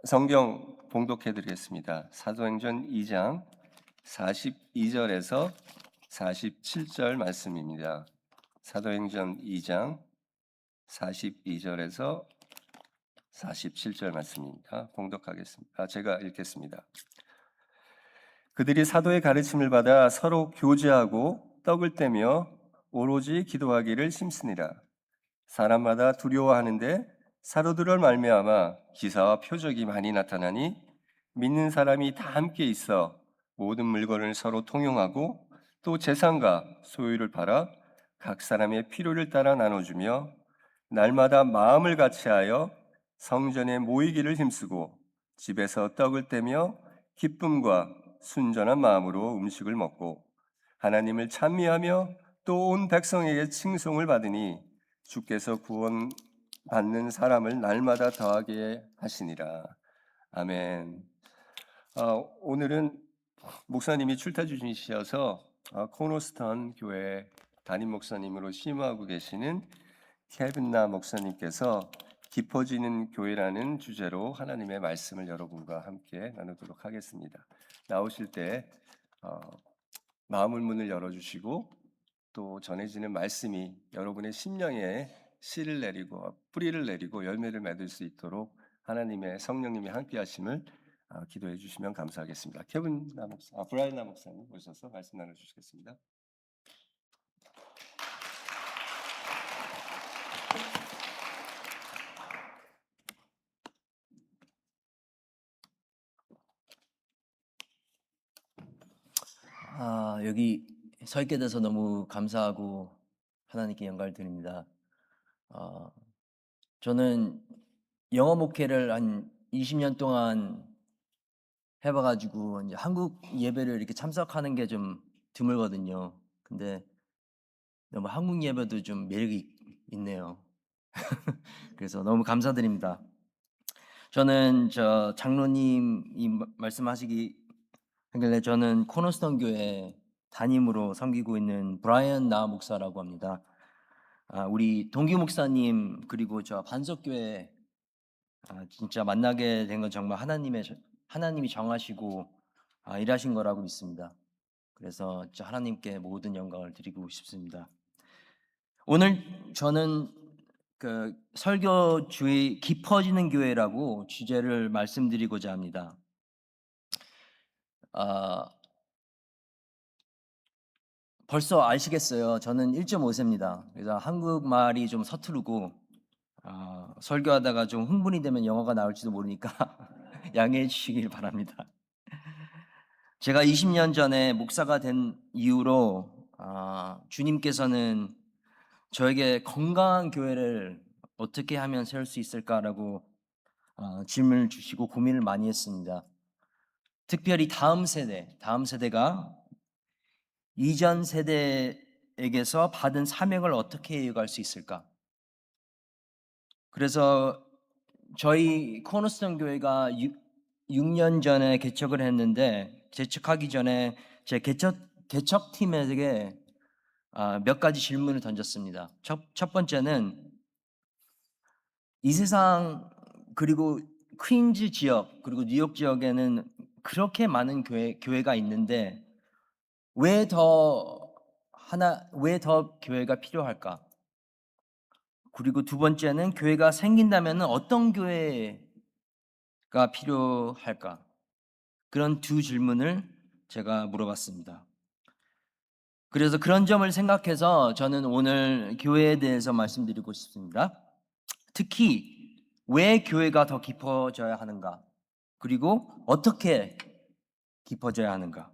성경 봉독해 드리겠습니다. 사도행전 2장 42절에서 47절 말씀입니다. 사도행전 2장 42절에서 47절 말씀입니다. 봉독하겠습니다. 제가 읽겠습니다. 그들이 사도의 가르침을 받아 서로 교제하고 떡을 떼며 오로지 기도하기를 힘쓰니라. 사람마다 두려워하는데 사도들을 말미암아 기사와 표적이 많이 나타나니 믿는 사람이 다 함께 있어 모든 물건을 서로 통용하고 또 재산과 소유를 팔아 각 사람의 필요를 따라 나눠주며 날마다 마음을 같이하여 성전에 모이기를 힘쓰고 집에서 떡을 떼며 기쁨과 순전한 마음으로 음식을 먹고 하나님을 찬미하며 또 온 백성에게 칭송을 받으니 주께서 구원 받는 사람을 날마다 더하게 하시니라. 아멘. 오늘은 목사님이 출타 주시셔서 코너스턴 교회 담임 목사님으로 심호하고 계시는 케빈나 목사님께서 깊어지는 교회라는 주제로 하나님의 말씀을 여러분과 함께 나누도록 하겠습니다. 나오실 때 마음의 문을 열어주시고 또 전해지는 말씀이 여러분의 심령에 씨를 내리고 뿌리를 내리고 열매를 맺을 수 있도록 하나님의 성령님이 함께하심을 기도해 주시면 감사하겠습니다. 브라이언 나 목사님 오셔서 말씀 나눠주시겠습니다. 여기 서 있게 돼서 너무 감사하고 하나님께 영광을 드립니다. 저는 영어 목회를 한 20년 동안 해봐가지고 이제 한국 예배를 이렇게 참석하는 게 좀 드물거든요. 근데 너무 한국 예배도 좀 매력이 있네요. 그래서 너무 감사드립니다. 저는 장로님이 말씀하시기 하길래 저는 코너스톤 교회 담임으로 섬기고 있는 브라이언 나 목사라고 합니다. 우리 동기 목사님 그리고 저 반석교회 진짜 만나게 된 건 정말 하나님이 정하시고 일하신 거라고 믿습니다. 그래서 하나님께 모든 영광을 드리고 싶습니다. 오늘 저는 그 설교 주의 깊어지는 교회라고 주제를 말씀드리고자 합니다. 벌써 아시겠어요? 저는 1.5세입니다. 그래서 한국말이 좀 서투르고 설교하다가 좀 흥분이 되면 영어가 나올지도 모르니까 양해해 주시길 바랍니다. 제가 20년 전에 목사가 된 이후로 주님께서는 저에게 건강한 교회를 어떻게 하면 세울 수 있을까라고 질문을 주시고 고민을 많이 했습니다. 특별히 다음 세대가 이전 세대에게서 받은 사명을 어떻게 이어갈 수 있을까? 그래서 저희 코너스톤 교회가 6년 전에 개척을 했는데 개척하기 전에 제 개척팀에게 몇 가지 질문을 던졌습니다. 첫 번째는 이 세상 그리고 퀸즈 지역 그리고 뉴욕 지역에는 그렇게 많은 교회가 있는데 왜 더 교회가 필요할까? 그리고 두 번째는 교회가 생긴다면 어떤 교회가 필요할까? 그런 두 질문을 제가 물어봤습니다. 그래서 그런 점을 생각해서 저는 오늘 교회에 대해서 말씀드리고 싶습니다. 특히 왜 교회가 더 깊어져야 하는가? 그리고 어떻게 깊어져야 하는가?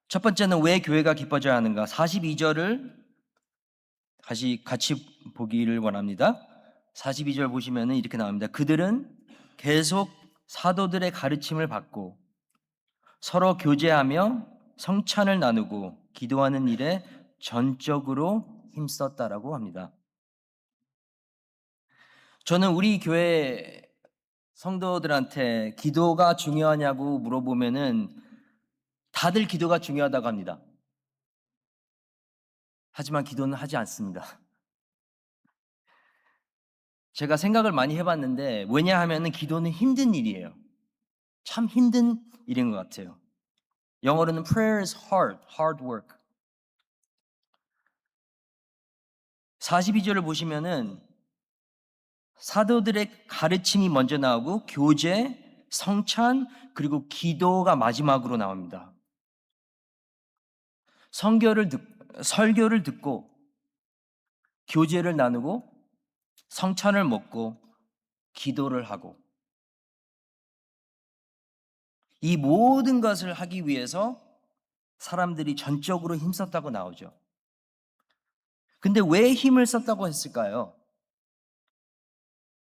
첫 번째는 왜 교회가 깊어져야 하는가? 42절을 다시 같이 보기를 원합니다. 42절 보시면 이렇게 나옵니다. 그들은 계속 사도들의 가르침을 받고 서로 교제하며 성찬을 나누고 기도하는 일에 전적으로 힘썼다라고 합니다. 저는 우리 교회 성도들한테 기도가 중요하냐고 물어보면은 다들 기도가 중요하다고 합니다. 하지만 기도는 하지 않습니다. 제가 생각을 많이 해봤는데 왜냐하면 기도는 힘든 일이에요. 참 힘든 일인 것 같아요. 영어로는 prayer is hard work. 42절을 보시면은 사도들의 가르침이 먼저 나오고 교제, 성찬, 그리고 기도가 마지막으로 나옵니다. 설교를 듣고 교제를 나누고 성찬을 먹고 기도를 하고 이 모든 것을 하기 위해서 사람들이 전적으로 힘썼다고 나오죠. 근데 왜 힘을 썼다고 했을까요?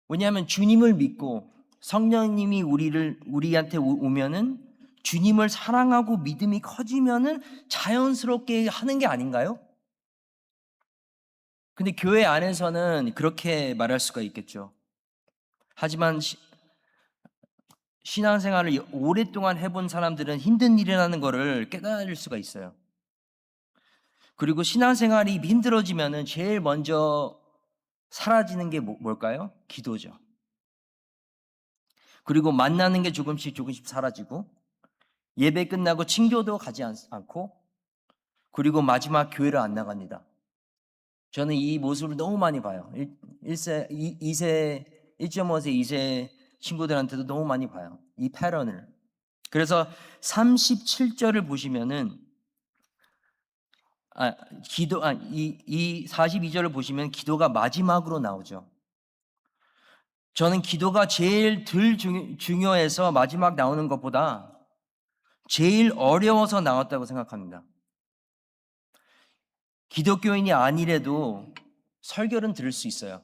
왜냐하면 주님을 믿고 성령님이 우리한테 오면은 주님을 사랑하고 믿음이 커지면은 자연스럽게 하는 게 아닌가요? 근데 교회 안에서는 그렇게 말할 수가 있겠죠. 하지만 신앙생활을 오랫동안 해본 사람들은 힘든 일이라는 것을 깨달을 수가 있어요. 그리고 신앙생활이 힘들어지면은 제일 먼저 사라지는 게 뭘까요? 기도죠. 그리고 만나는 게 조금씩 사라지고 예배 끝나고 친교도 가지 않고 그리고 마지막 교회를 안 나갑니다. 저는 이 모습을 너무 많이 봐요. 1세, 2세, 1.5세, 2세 친구들한테도 너무 많이 봐요. 이 패턴을. 그래서 37절을 보시면은 이 42절을 보시면 기도가 마지막으로 나오죠. 저는 기도가 제일 덜 중요해서 마지막 나오는 것보다 제일 어려워서 나왔다고 생각합니다. 기독교인이 아니래도 설교는 들을 수 있어요.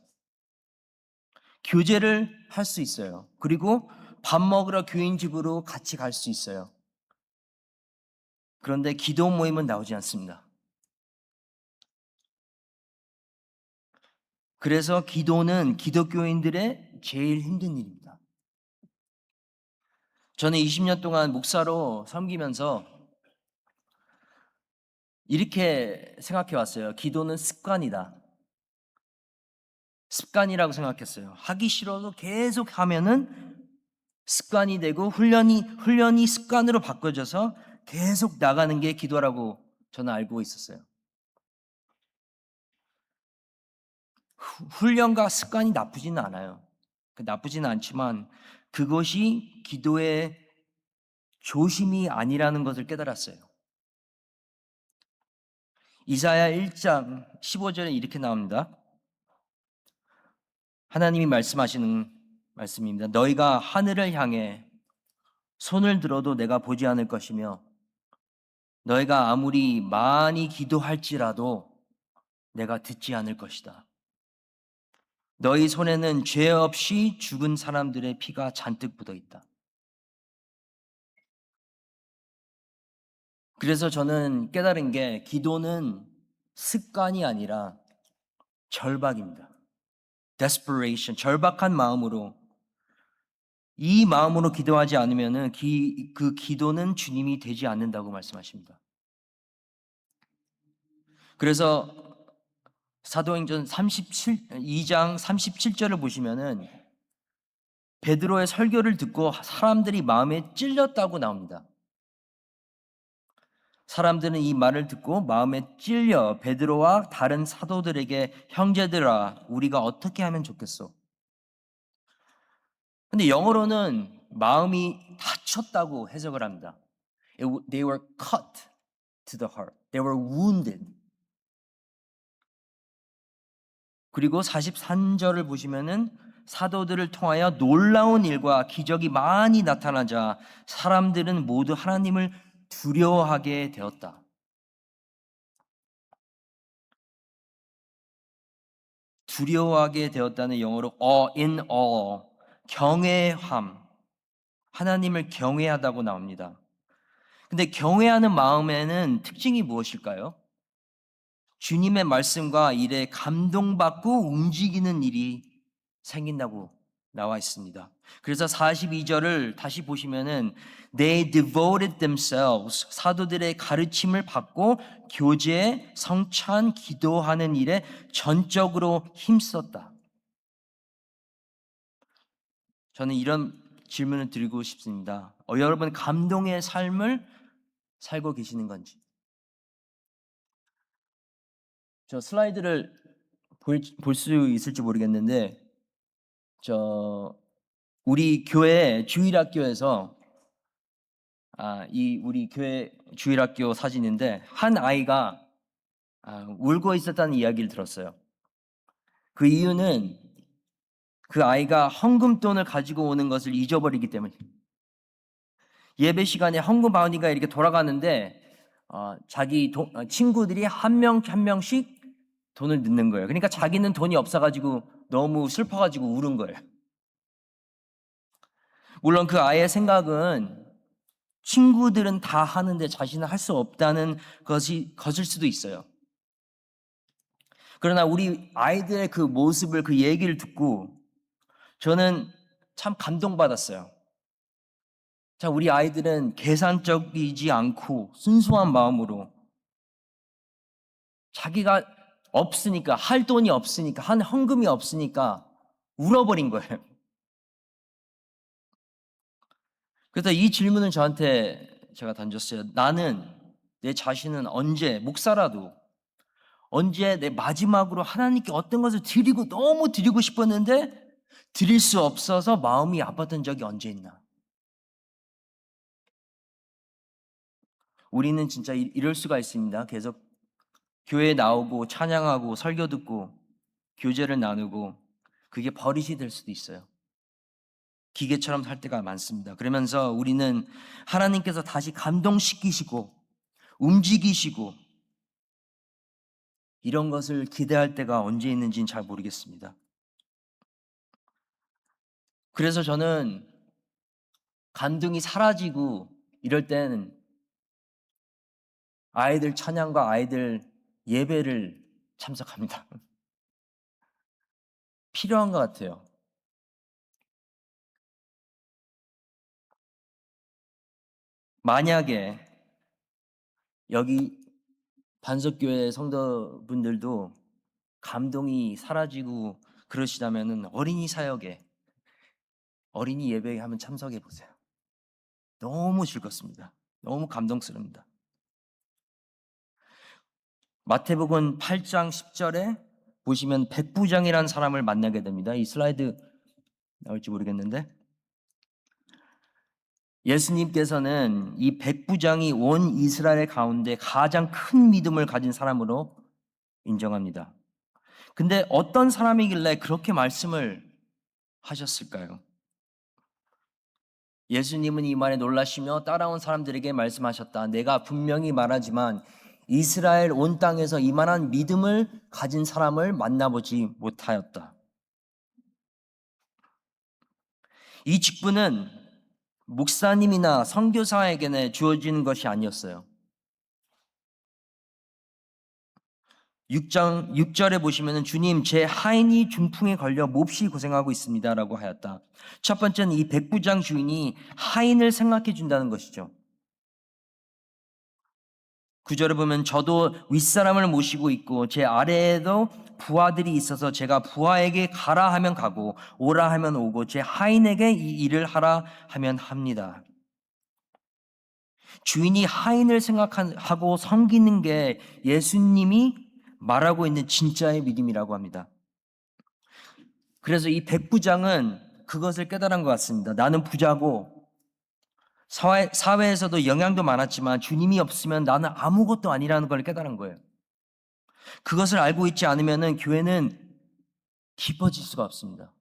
교제를 할 수 있어요. 그리고 밥 먹으러 교인 집으로 같이 갈 수 있어요. 그런데 기도 모임은 나오지 않습니다. 그래서 기도는 기독교인들의 제일 힘든 일입니다. 저는 20년 동안 목사로 섬기면서 이렇게 생각해 왔어요. 기도는 습관이다. 습관이라고 생각했어요. 하기 싫어도 계속 하면은 습관이 되고 훈련이 습관으로 바꿔져서 계속 나가는 게 기도라고 저는 알고 있었어요. 훈련과 습관이 나쁘지는 않아요. 나쁘지는 않지만 그것이 기도의 조심이 아니라는 것을 깨달았어요. 이사야 1장 15절에 이렇게 나옵니다. 하나님이 말씀하시는 말씀입니다. 너희가 하늘을 향해 손을 들어도 내가 보지 않을 것이며 너희가 아무리 많이 기도할지라도 내가 듣지 않을 것이다. 너희 손에는 죄 없이 죽은 사람들의 피가 잔뜩 묻어 있다. 그래서 저는 깨달은 게 기도는 습관이 아니라 절박입니다. desperation, 절박한 마음으로 이 마음으로 기도하지 않으면은 그 기도는 주님이 되지 않는다고 말씀하십니다. 그래서 사도행전 2장 37절을 보시면은 베드로의 설교를 듣고 사람들이 마음에 찔렸다고 나옵니다. 사람들은 이 말을 듣고 마음에 찔려 베드로와 다른 사도들에게 형제들아 우리가 어떻게 하면 좋겠소? 근데 영어로는 마음이 다쳤다고 해석을 합니다. They were cut to the heart. They were wounded. 그리고 43절을 보시면은 사도들을 통하여 놀라운 일과 기적이 많이 나타나자 사람들은 모두 하나님을 두려워하게 되었다. 두려워하게 되었다는 영어로 in awe, 경외함, 하나님을 경외하다고 나옵니다. 근데 경외하는 마음에는 특징이 무엇일까요? 주님의 말씀과 일에 감동받고 움직이는 일이 생긴다고 나와 있습니다. 그래서 42절을 다시 보시면은 They devoted themselves, 사도들의 가르침을 받고 교제, 성찬, 기도하는 일에 전적으로 힘썼다. 저는 이런 질문을 드리고 싶습니다. 여러분 감동의 삶을 살고 계시는 건지. 저 슬라이드를 볼 수 있을지 모르겠는데 우리 교회 주일학교에서 이 우리 교회 주일학교 사진인데 한 아이가 울고 있었다는 이야기를 들었어요. 그 이유는 그 아이가 헌금돈을 가지고 오는 것을 잊어버리기 때문입니다. 예배 시간에 헌금 바구니가 이렇게 돌아가는데 자기 친구들이 한 명 한 명씩 돈을 넣는 거예요. 그러니까 자기는 돈이 없어가지고 너무 슬퍼가지고 울은 거예요. 물론 그 아이의 생각은 친구들은 다 하는데 자신은 할 수 없다는 것일 수도 있어요. 그러나 우리 아이들의 그 모습을, 그 얘기를 듣고 저는 참 감동받았어요. 자, 우리 아이들은 계산적이지 않고 순수한 마음으로 자기가 없으니까, 할 돈이 없으니까, 한 헌금이 없으니까 울어버린 거예요. 그래서 이 질문을 저한테 제가 던졌어요. 나는 내 자신은 언제, 목사라도 언제 내 마지막으로 하나님께 어떤 것을 드리고 너무 드리고 싶었는데 드릴 수 없어서 마음이 아팠던 적이 언제 있나? 우리는 진짜 이럴 수가 있습니다. 계속 교회에 나오고 찬양하고 설교 듣고 교제를 나누고 그게 버릇이 될 수도 있어요. 기계처럼 살 때가 많습니다. 그러면서 우리는 하나님께서 다시 감동시키시고 움직이시고 이런 것을 기대할 때가 언제 있는지는 잘 모르겠습니다. 그래서 저는 감동이 사라지고 이럴 때는 아이들 찬양과 아이들 예배를 참석합니다. 필요한 것 같아요. 만약에 여기 반석교회 성도분들도 감동이 사라지고 그러시다면 어린이 사역에 어린이 예배에 한번 참석해 보세요. 너무 즐겁습니다. 너무 감동스럽니다. 마태복음 8장 10절에 보시면 백부장이라는 사람을 만나게 됩니다. 이 슬라이드 나올지 모르겠는데 예수님께서는 이 백부장이 온 이스라엘 가운데 가장 큰 믿음을 가진 사람으로 인정합니다. 근데 어떤 사람이길래 그렇게 말씀을 하셨을까요? 예수님은 이 말에 놀라시며 따라온 사람들에게 말씀하셨다. 내가 분명히 말하지만 이스라엘 온 땅에서 이만한 믿음을 가진 사람을 만나보지 못하였다. 이 직분은 목사님이나 선교사에게는 주어지는 것이 아니었어요. 6절에 보시면 주님 제 하인이 중풍에 걸려 몹시 고생하고 있습니다 라고 하였다. 첫 번째는 이 백부장 주인이 하인을 생각해 준다는 것이죠. 9절에 보면 저도 윗사람을 모시고 있고 제 아래에도 부하들이 있어서 제가 부하에게 가라 하면 가고 오라 하면 오고 제 하인에게 이 일을 하라 하면 합니다. 주인이 하인을 생각하고 섬기는 게 예수님이 말하고 있는 진짜의 믿음이라고 합니다. 그래서 이 백부장은 그것을 깨달은 것 같습니다. 나는 부자고 사회에서도 영향도 많았지만 주님이 없으면 나는 아무것도 아니라는 걸 깨달은 거예요. 그것을 알고 있지 않으면 교회는 깊어질 수가 없습니다.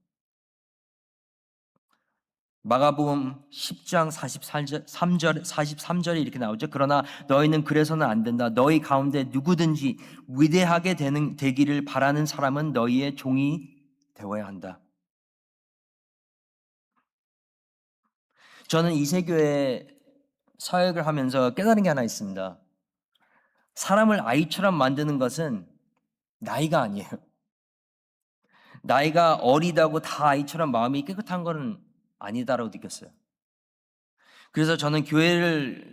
마가복음 10장 43절에 이렇게 나오죠. 그러나 너희는 그래서는 안 된다. 너희 가운데 누구든지 위대하게 되기를 바라는 사람은 너희의 종이 되어야 한다. 저는 이세교회 사역을 하면서 깨달은 게 하나 있습니다. 사람을 아이처럼 만드는 것은 나이가 아니에요. 나이가 어리다고 다 아이처럼 마음이 깨끗한 건 아니다라고 느꼈어요. 그래서 저는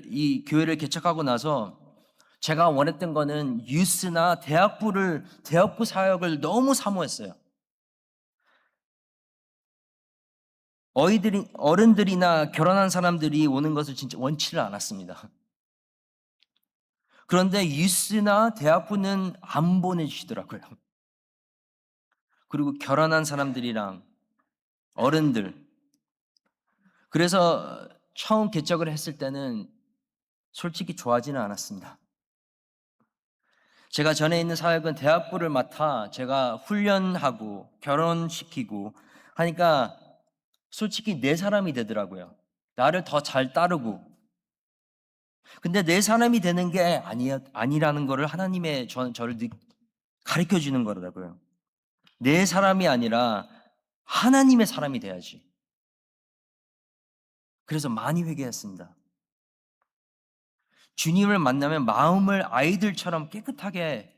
이 교회를 개척하고 나서 제가 원했던 거는 유스나 대학부 사역을 너무 사모했어요. 어른들이나 결혼한 사람들이 오는 것을 진짜 원치를 않았습니다. 그런데 유스나 대학부는 안 보내주시더라고요. 그리고 결혼한 사람들이랑 어른들. 그래서 처음 개척을 했을 때는 솔직히 좋아하지는 않았습니다. 제가 전에 있는 사역은 대학부를 맡아 제가 훈련하고 결혼시키고 하니까 솔직히 내 사람이 되더라고요. 나를 더 잘 따르고. 근데 내 사람이 되는 게 아니라는 거를 하나님의 저를 가르쳐 주는 거라고요. 내 사람이 아니라 하나님의 사람이 돼야지. 그래서 많이 회개했습니다. 주님을 만나면 마음을 아이들처럼 깨끗하게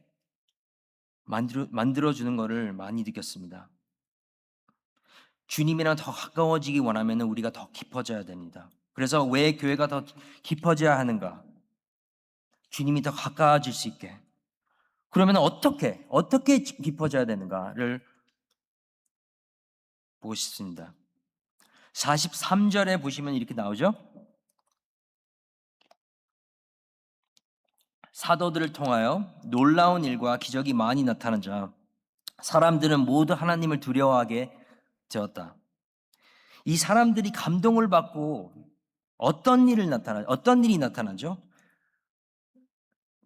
만들어주는 것을 많이 느꼈습니다. 주님이랑 더 가까워지기 원하면 우리가 더 깊어져야 됩니다. 그래서 왜 교회가 더 깊어져야 하는가? 주님이 더 가까워질 수 있게. 그러면 어떻게 깊어져야 되는가를 보고 싶습니다. 43절에 보시면 이렇게 나오죠? 사도들을 통하여 놀라운 일과 기적이 많이 나타나자 사람들은 모두 하나님을 두려워하게 되었다. 이 사람들이 감동을 받고 어떤 일이 나타나죠?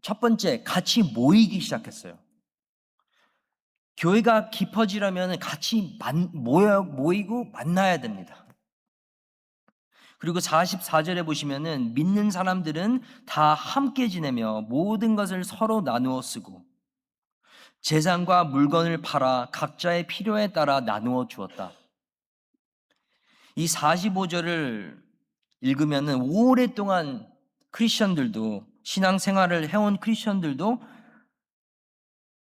첫 번째, 같이 모이기 시작했어요. 교회가 깊어지려면 같이 모이고 만나야 됩니다. 그리고 44절에 보시면은 믿는 사람들은 다 함께 지내며 모든 것을 서로 나누어 쓰고 재산과 물건을 팔아 각자의 필요에 따라 나누어 주었다. 이 45절을 읽으면은 오랫동안 크리스천들도 신앙생활을 해온 크리스천들도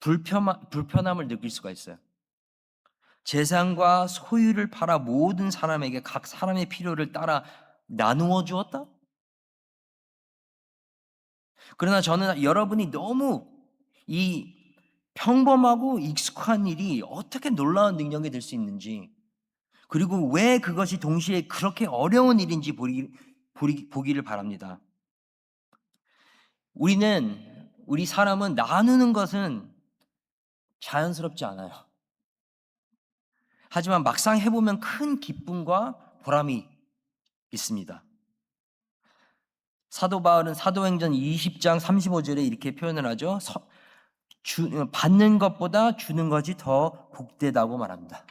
불편함을 느낄 수가 있어요. 재산과 소유를 팔아 모든 사람에게 각 사람의 필요를 따라 나누어 주었다? 그러나 저는 여러분이 너무 이 평범하고 익숙한 일이 어떻게 놀라운 능력이 될 수 있는지, 그리고 왜 그것이 동시에 그렇게 어려운 일인지 보기를 바랍니다. 우리 사람은 나누는 것은 자연스럽지 않아요. 하지만 막상 해보면 큰 기쁨과 보람이 있습니다. 사도 바울은 사도행전 20장 35절에 이렇게 표현을 하죠. 받는 것보다 주는 것이 더 복되다고 말합니다.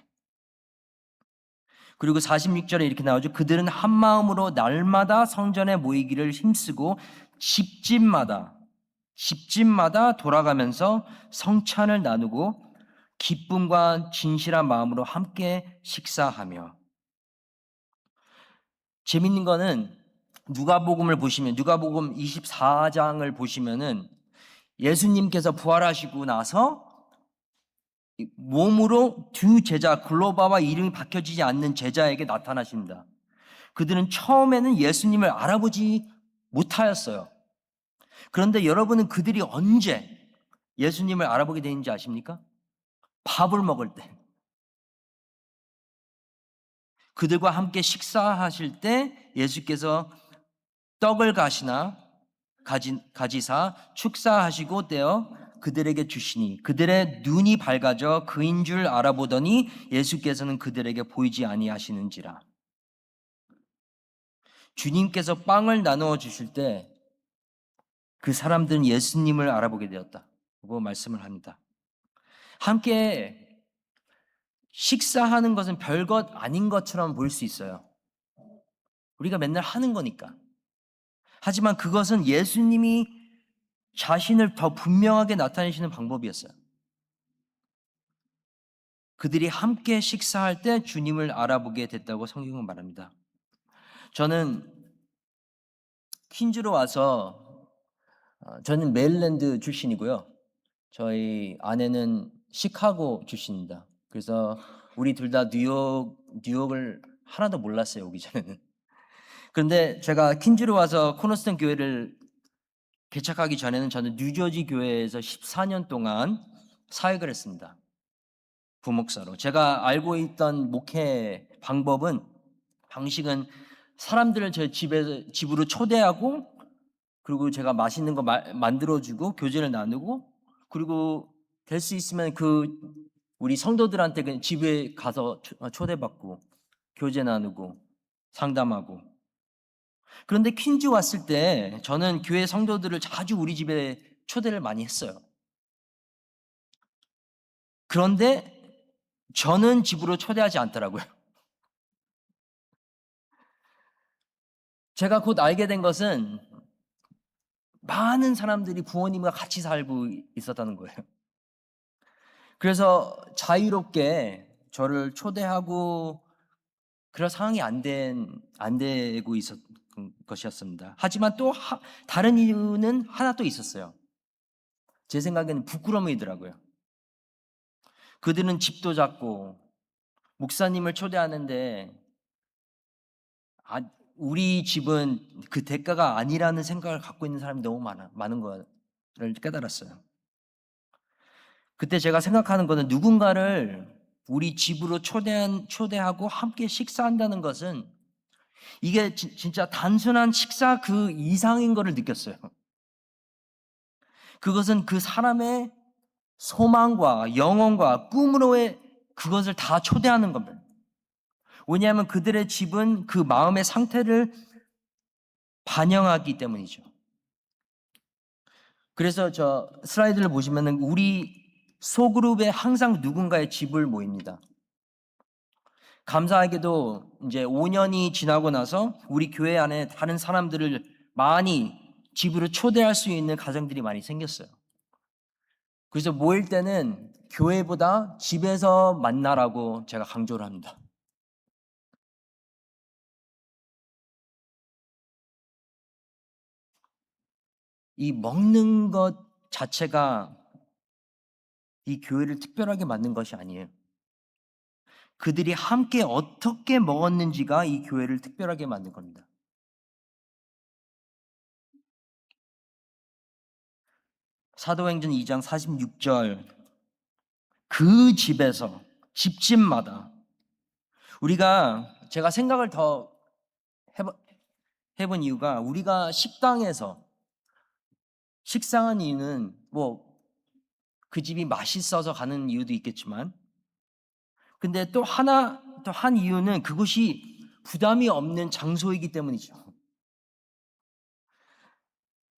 그리고 46절에 이렇게 나오죠. 그들은 한 마음으로 날마다 성전에 모이기를 힘쓰고 집집마다 돌아가면서 성찬을 나누고 기쁨과 진실한 마음으로 함께 식사하며. 재밌는 거는 누가복음을 보시면 누가복음 24장을 보시면은 예수님께서 부활하시고 나서 몸으로 두 제자 글로바와 이름이 바뀌어지지 않는 제자에게 나타나십니다. 그들은 처음에는 예수님을 알아보지 못하였어요. 그런데 여러분은 그들이 언제 예수님을 알아보게 되는지 아십니까? 밥을 먹을 때. 그들과 함께 식사하실 때 예수께서 떡을 가지사 축사하시고 떼어 그들에게 주시니 그들의 눈이 밝아져 그인 줄 알아보더니 예수께서는 그들에게 보이지 아니하시는지라. 주님께서 빵을 나누어 주실 때 그 사람들은 예수님을 알아보게 되었다고 말씀을 합니다. 함께 식사하는 것은 별것 아닌 것처럼 보일 수 있어요. 우리가 맨날 하는 거니까. 하지만 그것은 예수님이 자신을 더 분명하게 나타내시는 방법이었어요. 그들이 함께 식사할 때 주님을 알아보게 됐다고 성경은 말합니다. 저는 퀸즈로 와서 저는 메릴랜드 출신이고요. 저희 아내는 시카고 출신입니다. 그래서 우리 둘 다 뉴욕을 하나도 몰랐어요, 오기 전에는. 그런데 제가 퀸즈로 와서 코너스턴 교회를 개척하기 전에는 저는 뉴저지 교회에서 14년 동안 사역을 했습니다. 부목사로. 제가 알고 있던 목회 방법은 방식은 사람들을 제 집으로 초대하고, 그리고 제가 맛있는 거 만들어주고 교제를 나누고, 그리고 될 수 있으면 우리 성도들한테 그냥 집에 가서 초대받고 교제 나누고 상담하고. 그런데 퀸즈 왔을 때 저는 교회 성도들을 자주 우리 집에 초대를 많이 했어요. 그런데 저는 집으로 초대하지 않더라고요. 제가 곧 알게 된 것은 많은 사람들이 부모님과 같이 살고 있었다는 거예요. 그래서 자유롭게 저를 초대하고 그럴 상황이 안 되고 있었던 것이었습니다. 하지만 또 다른 이유는 하나 또 있었어요. 제 생각에는 부끄러움이더라고요. 그들은 집도 작고 목사님을 초대하는데 우리 집은 그 대가가 아니라는 생각을 갖고 있는 사람이 너무 많은 거를 깨달았어요. 그때 제가 생각하는 거는 누군가를 우리 집으로 초대하고 함께 식사한다는 것은 이게 진짜 단순한 식사 그 이상인 거를 느꼈어요. 그것은 그 사람의 소망과 영혼과 꿈으로의 그것을 다 초대하는 겁니다. 왜냐하면 그들의 집은 그 마음의 상태를 반영하기 때문이죠. 그래서 저 슬라이드를 보시면은 우리 소그룹에 항상 누군가의 집을 모입니다. 감사하게도 이제 5년이 지나고 나서 우리 교회 안에 다른 사람들을 많이 집으로 초대할 수 있는 가정들이 많이 생겼어요. 그래서 모일 때는 교회보다 집에서 만나라고 제가 강조를 합니다. 이 먹는 것 자체가 이 교회를 특별하게 만든 것이 아니에요. 그들이 함께 어떻게 먹었는지가 이 교회를 특별하게 만든 겁니다. 사도행전 2장 46절, 그 집에서 집집마다 제가 생각을 더 해본 이유가, 우리가 식당에서 식사한 이유는 뭐 그 집이 맛있어서 가는 이유도 있겠지만, 근데 또 한 이유는 그곳이 부담이 없는 장소이기 때문이죠.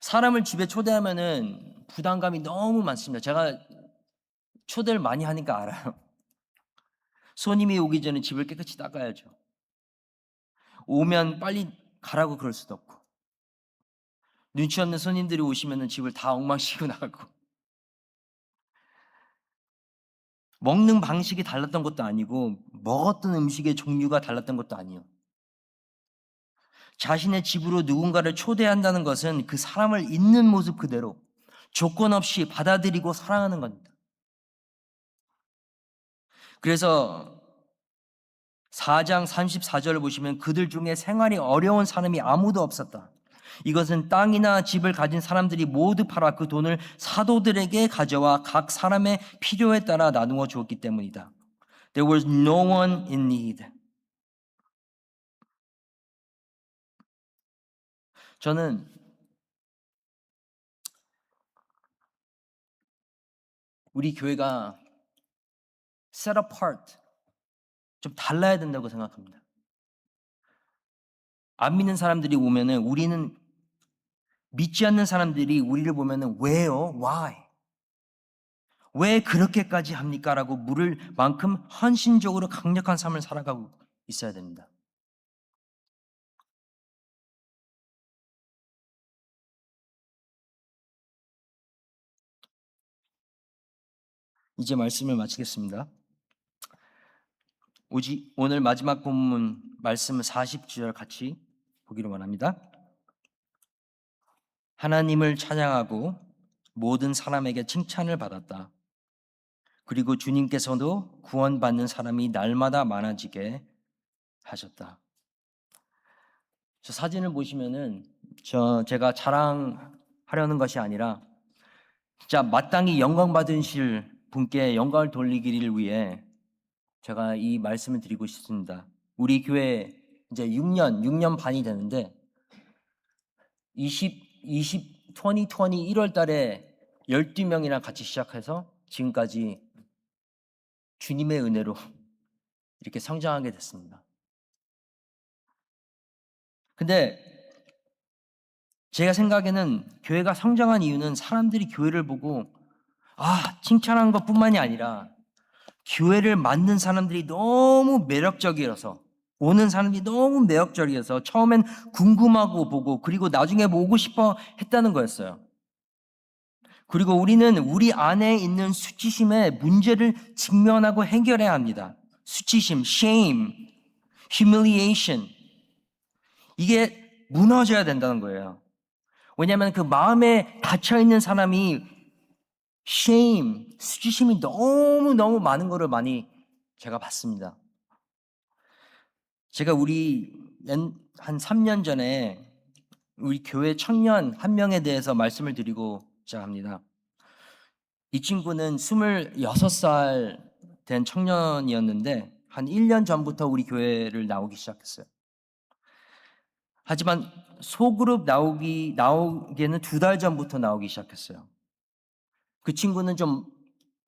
사람을 집에 초대하면은 부담감이 너무 많습니다. 제가 초대를 많이 하니까 알아요. 손님이 오기 전에 집을 깨끗이 닦아야죠. 오면 빨리 가라고 그럴 수도 없고, 눈치 없는 손님들이 오시면은 집을 다 엉망시키고 나가고, 먹는 방식이 달랐던 것도 아니고 먹었던 음식의 종류가 달랐던 것도 아니에요. 자신의 집으로 누군가를 초대한다는 것은 그 사람을 있는 모습 그대로 조건 없이 받아들이고 사랑하는 겁니다. 그래서 4장 34절을 보시면 그들 중에 생활이 어려운 사람이 아무도 없었다. 이것은 땅이나 집을 가진 사람들이 모두 팔아 그 돈을 사도들에게 가져와 각 사람의 필요에 따라 나누어 주었기 때문이다. There was no one in need. 저는 우리 교회가 set apart, 좀 달라야 된다고 생각합니다. 안 믿는 사람들이 오면은 우리는, 믿지 않는 사람들이 우리를 보면은 왜요? Why? 왜 그렇게까지 합니까? 라고 물을 만큼 헌신적으로 강력한 삶을 살아가고 있어야 됩니다. 이제 말씀을 마치겠습니다. 오늘 마지막 본문 말씀 40절 같이 보기로 원합니다. 하나님을 찬양하고 모든 사람에게 칭찬을 받았다. 그리고 주님께서도 구원받는 사람이 날마다 많아지게 하셨다. 저 사진을 보시면은 제가 자랑하려는 것이 아니라 진짜 마땅히 영광 받으실 분께 영광을 돌리기를 위해 제가 이 말씀을 드리고 싶습니다. 우리 교회 이제 6년 반이 되는데 2020 1월 달에 12명이랑 같이 시작해서 지금까지 주님의 은혜로 이렇게 성장하게 됐습니다. 근데 제가 생각에는 교회가 성장한 이유는 사람들이 교회를 보고 칭찬하는 것뿐만이 아니라 교회를 만든 사람들이 너무 매력적이어서 오는 사람들이 너무 매력적이어서 처음엔 궁금하고 보고 그리고 나중에 오고 싶어 했다는 거였어요. 그리고 우리는 우리 안에 있는 수치심의 문제를 직면하고 해결해야 합니다. 수치심, shame, humiliation 이게 무너져야 된다는 거예요. 왜냐하면 그 마음에 닫혀있는 사람이 shame, 수치심이 너무너무 많은 거를 많이 제가 봤습니다. 제가 한 3년 전에 우리 교회 청년 한 명에 대해서 말씀을 드리고자 합니다. 이 친구는 26살 된 청년이었는데 한 1년 전부터 우리 교회를 나오기 시작했어요. 하지만 소그룹 나오기에는 2달 전부터 나오기 시작했어요. 그 친구는 좀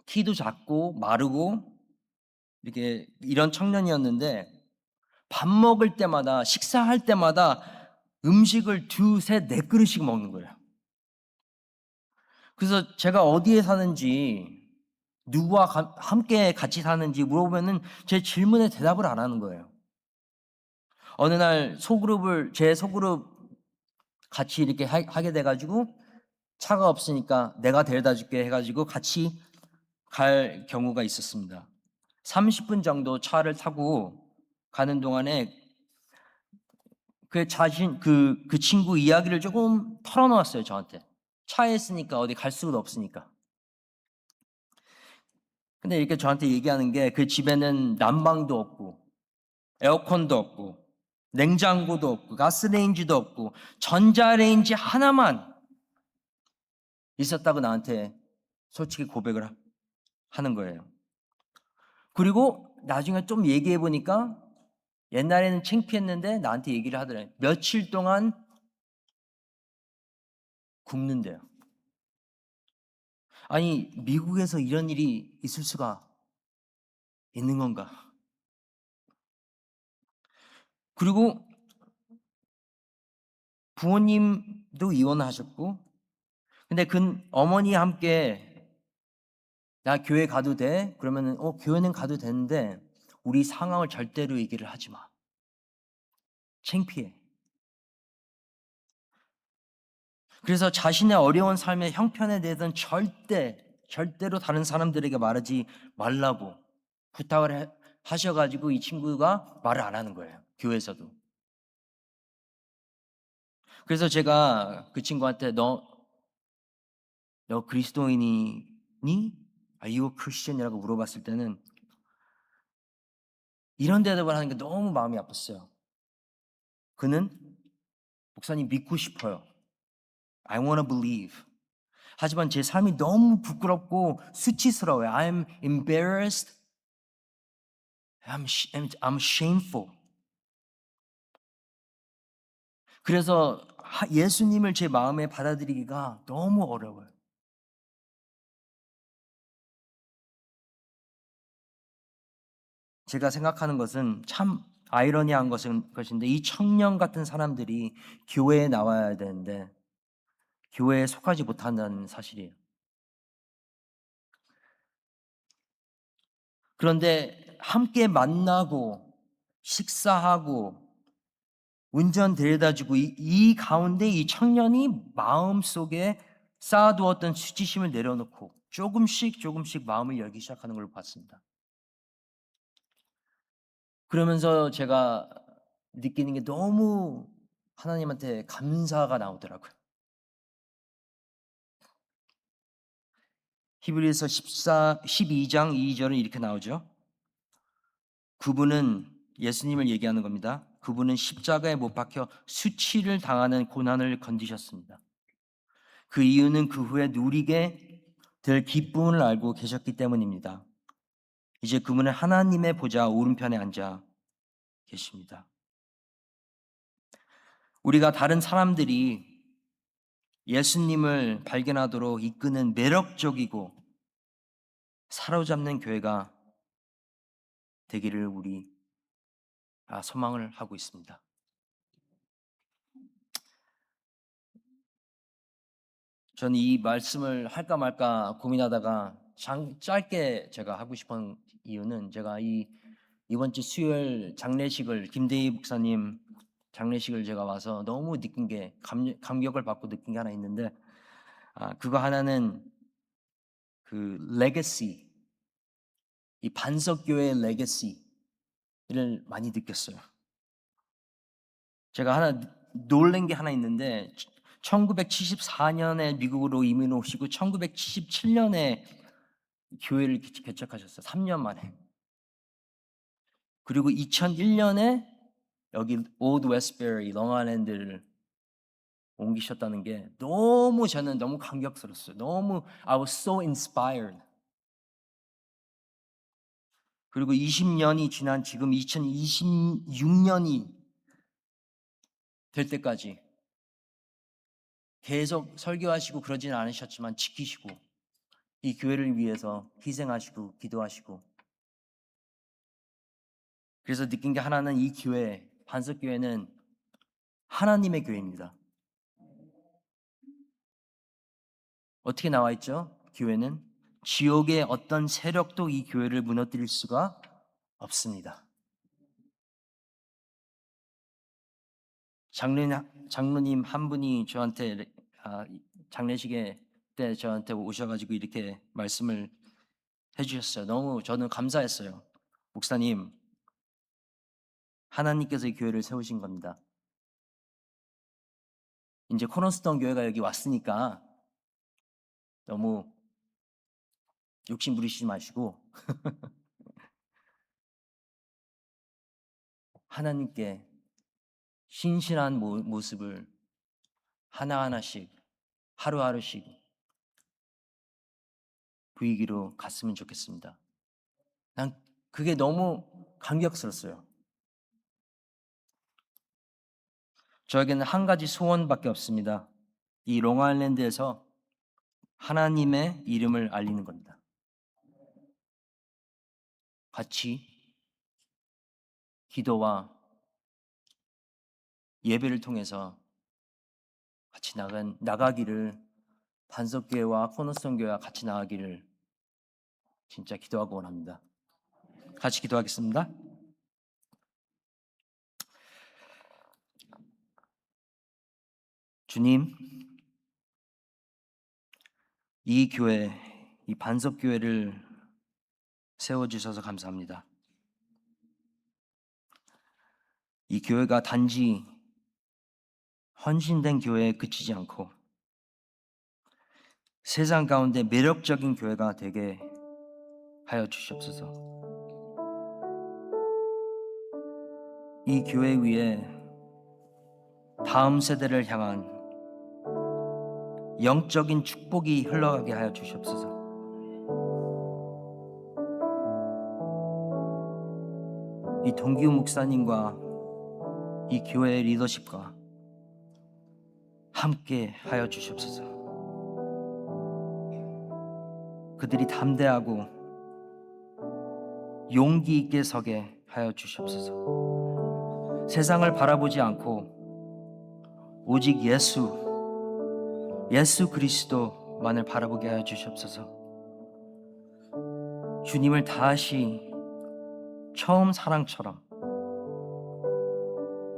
키도 작고 마르고 이렇게 이런 청년이었는데 밥 먹을 때마다 식사할 때마다 음식을 2, 3, 4그릇씩 먹는 거예요. 그래서 제가 어디에 사는지 누구와 함께 같이 사는지 물어보면은 제 질문에 대답을 안 하는 거예요. 어느 날 제 소그룹 같이 이렇게 하게 돼가지고 차가 없으니까 내가 데려다 줄게 해가지고 같이 갈 경우가 있었습니다. 30분 정도 차를 타고 가는 동안에 그 친구 이야기를 조금 털어놓았어요, 저한테. 차에 있으니까 어디 갈 수도 없으니까. 근데 이렇게 저한테 얘기하는 게 그 집에는 난방도 없고, 에어컨도 없고, 냉장고도 없고, 가스레인지도 없고, 전자레인지 하나만 있었다고 나한테 솔직히 고백을 하는 거예요. 그리고 나중에 좀 얘기해 보니까 옛날에는 창피했는데 나한테 얘기를 하더래요. 며칠 동안 굶는데요. 아니, 미국에서 이런 일이 있을 수가 있는 건가? 그리고 부모님도 이혼하셨고, 근데 그 어머니와 함께 나 교회 가도 돼? 그러면은 교회는 가도 되는데 우리 상황을 절대로 얘기를 하지 마. 창피해. 그래서 자신의 어려운 삶의 형편에 대해서는 절대로 다른 사람들에게 말하지 말라고 부탁을 하셔가지고 이 친구가 말을 안 하는 거예요. 교회에서도. 그래서 제가 그 친구한테 너 그리스도인이니? Are you a Christian이라고 물어봤을 때는 이런 대답을 하는 게 너무 마음이 아팠어요. 그는 목사님 믿고 싶어요. I want to believe. 하지만 제 삶이 너무 부끄럽고 수치스러워요. I'm embarrassed. I'm shameful. 그래서 예수님을 제 마음에 받아들이기가 너무 어려워요. 제가 생각하는 것은 참 아이러니한 것인데 이 청년 같은 사람들이 교회에 나와야 되는데 교회에 속하지 못한다는 사실이에요. 그런데 함께 만나고 식사하고 운전 데려다주고 이 가운데 이 청년이 마음속에 쌓아두었던 수치심을 내려놓고 조금씩 마음을 열기 시작하는 걸 봤습니다. 그러면서 제가 느끼는 게 너무 하나님한테 감사가 나오더라고요. 히브리서 12장 2절은 이렇게 나오죠. 그분은 예수님을 얘기하는 겁니다. 그분은 십자가에 못 박혀 수치를 당하는 고난을 건디셨습니다. 그 이유는 그 후에 누리게 될 기쁨을 알고 계셨기 때문입니다. 이제 그분은 하나님의 보좌 오른편에 앉아 계십니다. 우리가 다른 사람들이 예수님을 발견하도록 이끄는 매력적이고 사로잡는 교회가 되기를 우리 소망을 하고 있습니다. 저는 이 말씀을 할까 말까 고민하다가 짧게 제가 하고 싶은 이유는, 제가 이번 주 수요일 장례식을, 김대희 목사님 장례식을 제가 와서 너무 느낀 게, 감격을 받고 느낀 게 하나 있는데, 그거 하나는 그 레거시, 이 반석교회의 레거시를 많이 느꼈어요. 제가 하나 놀란 게 하나 있는데, 1974년에 미국으로 이민 오시고 1977년에 교회를 개척하셨어요. 3년 만에. 그리고 2001년에 여기 올드 웨스트베리 롱아일랜드를 옮기셨다는 게 저는 너무 감격스러웠어요. I was so inspired. 그리고 20년이 지난 지금 2026년이 될 때까지 계속 설교하시고 그러지는 않으셨지만 지키시고 이 교회를 위해서 희생하시고 기도하시고, 그래서 느낀 게 하나는, 이 교회, 반석교회는 하나님의 교회입니다. 어떻게 나와 있죠? 교회는 지옥의 어떤 세력도 이 교회를 무너뜨릴 수가 없습니다. 장로님 한 분이 저한테 장례식에 때 저한테 오셔가지고 이렇게 말씀을 해주셨어요. 너무 저는 감사했어요. 목사님, 하나님께서 이 교회를 세우신 겁니다. 이제 코너스톤 교회가 여기 왔으니까 너무 욕심 부리시지 마시고 하나님께 신실한 모습을 하나하나씩, 하루하루씩 보이기로 갔으면 좋겠습니다. 난 그게 너무 감격스럽어요. 저에게는 한 가지 소원밖에 없습니다. 이 롱아일랜드에서 하나님의 이름을 알리는 겁니다. 같이 기도와 예배를 통해서 같이 나가기를, 반석교회와 코너스톤교회와 같이 나가기를 진짜 기도하고 원합니다. 같이 기도하겠습니다. 주님, 이 교회, 이 반석교회를 세워주셔서 감사합니다. 이 교회가 단지 헌신된 교회에 그치지 않고 세상 가운데 매력적인 교회가 되게 하여 주시옵소서. 이 교회 위에 다음 세대를 향한 영적인 축복이 흘러가게 하여 주시옵소서. 이 동규 목사님과 이 교회의 리더십과 함께 하여 주시옵소서. 그들이 담대하고 용기 있게 서게 하여 주시옵소서. 세상을 바라보지 않고 오직 예수 그리스도만을 바라보게 하여 주시옵소서. 주님을 다시 처음 사랑처럼,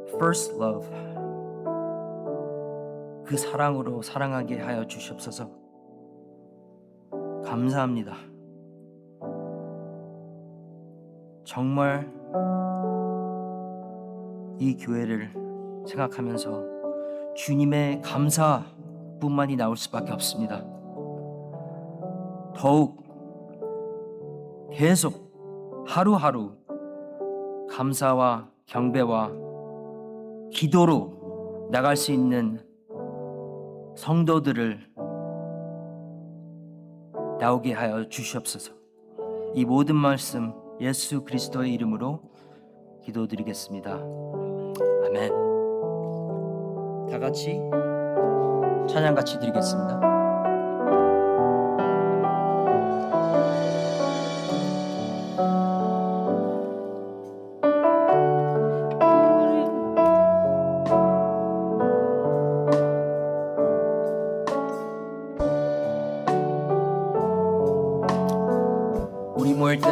first love, 그 사랑으로 사랑하게 하여 주시옵소서. 감사합니다. 정말 이 교회를 생각하면서 주님의 감사뿐만이 나올 수밖에 없습니다. 더욱 계속 하루하루 감사와 경배와 기도로 나갈 수 있는 성도들을 나오게 하여 주시옵소서. 이 모든 말씀 예수 그리스도의 이름으로 기도드리겠습니다. 아멘. 다 같이 찬양 같이 드리겠습니다. 우리 모일 때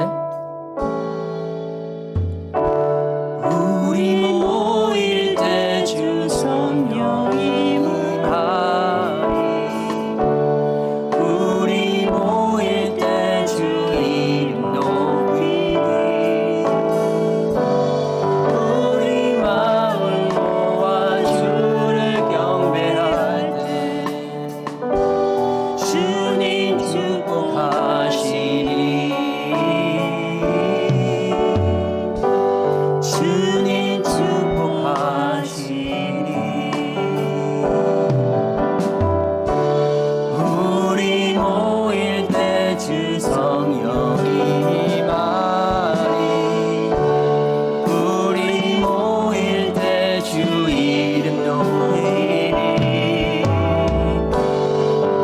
우리 모일 때 주 성령이 임하리 우리 모일 때 주 이름 높이리 우리 마음 모아 주를 경배할 때 주님 축복하시리 주님 축복하시리 우리 모일 때 주 성령이 임하리 우리 모일 때 주 이름 높이리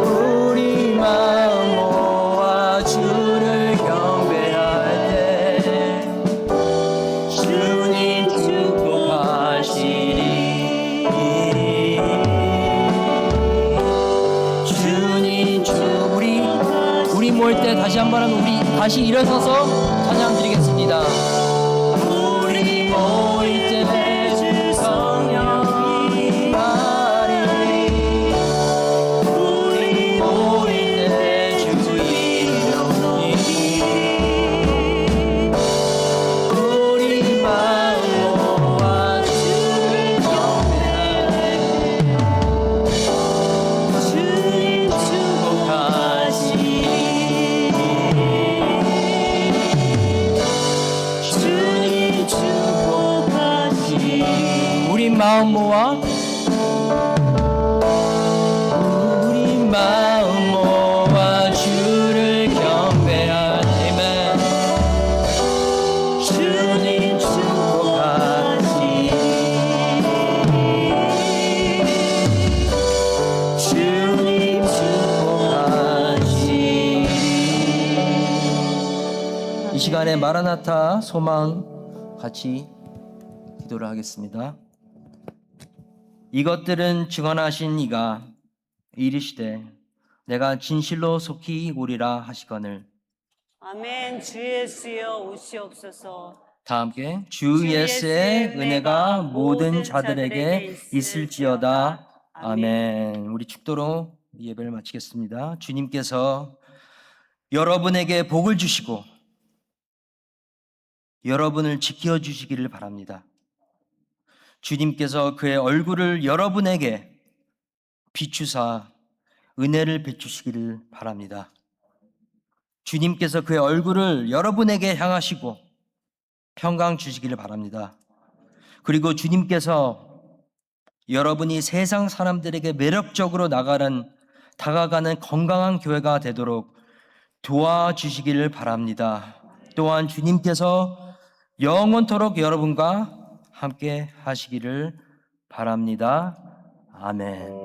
우리 마음 모아 주를 경배할 때 주님 축복하시리 주님 우리 모일 때 다시 한번 하면 우리 다시 일어서서 찬양 드리겠습니다. 우리 모일 때 주 성령이 임하리 우리 모일 때 주 이름 높이리 우리 마음 모아 주를 경배하리 주님 축복하시리 주님 축복하시리 우리 마음 모아 주를 경배하리 아멘 주님 축복하시리 주님 축복하시리 이 시간에 마라나타 소망 같이 기도를 하겠습니다. 이것들은 증언하신 이가 이르시되 내가 진실로 속히 오리라 하시거늘 아멘. 주 예수여 오시옵소서. 다 함께 주 예수의 은혜가 모든 자들에게 있을지어다 아멘. 우리 축도로 예배를 마치겠습니다. 주님께서 여러분에게 복을 주시고 여러분을 지켜주시기를 바랍니다. 주님께서 그의 얼굴을 여러분에게 비추사 은혜를 베푸시기를 바랍니다. 주님께서 그의 얼굴을 여러분에게 향하시고 평강 주시기를 바랍니다. 그리고 주님께서 여러분이 세상 사람들에게 매력적으로 다가가는 건강한 교회가 되도록 도와주시기를 바랍니다. 또한 주님께서 영원토록 여러분과 함께 하시기를 바랍니다. 아멘.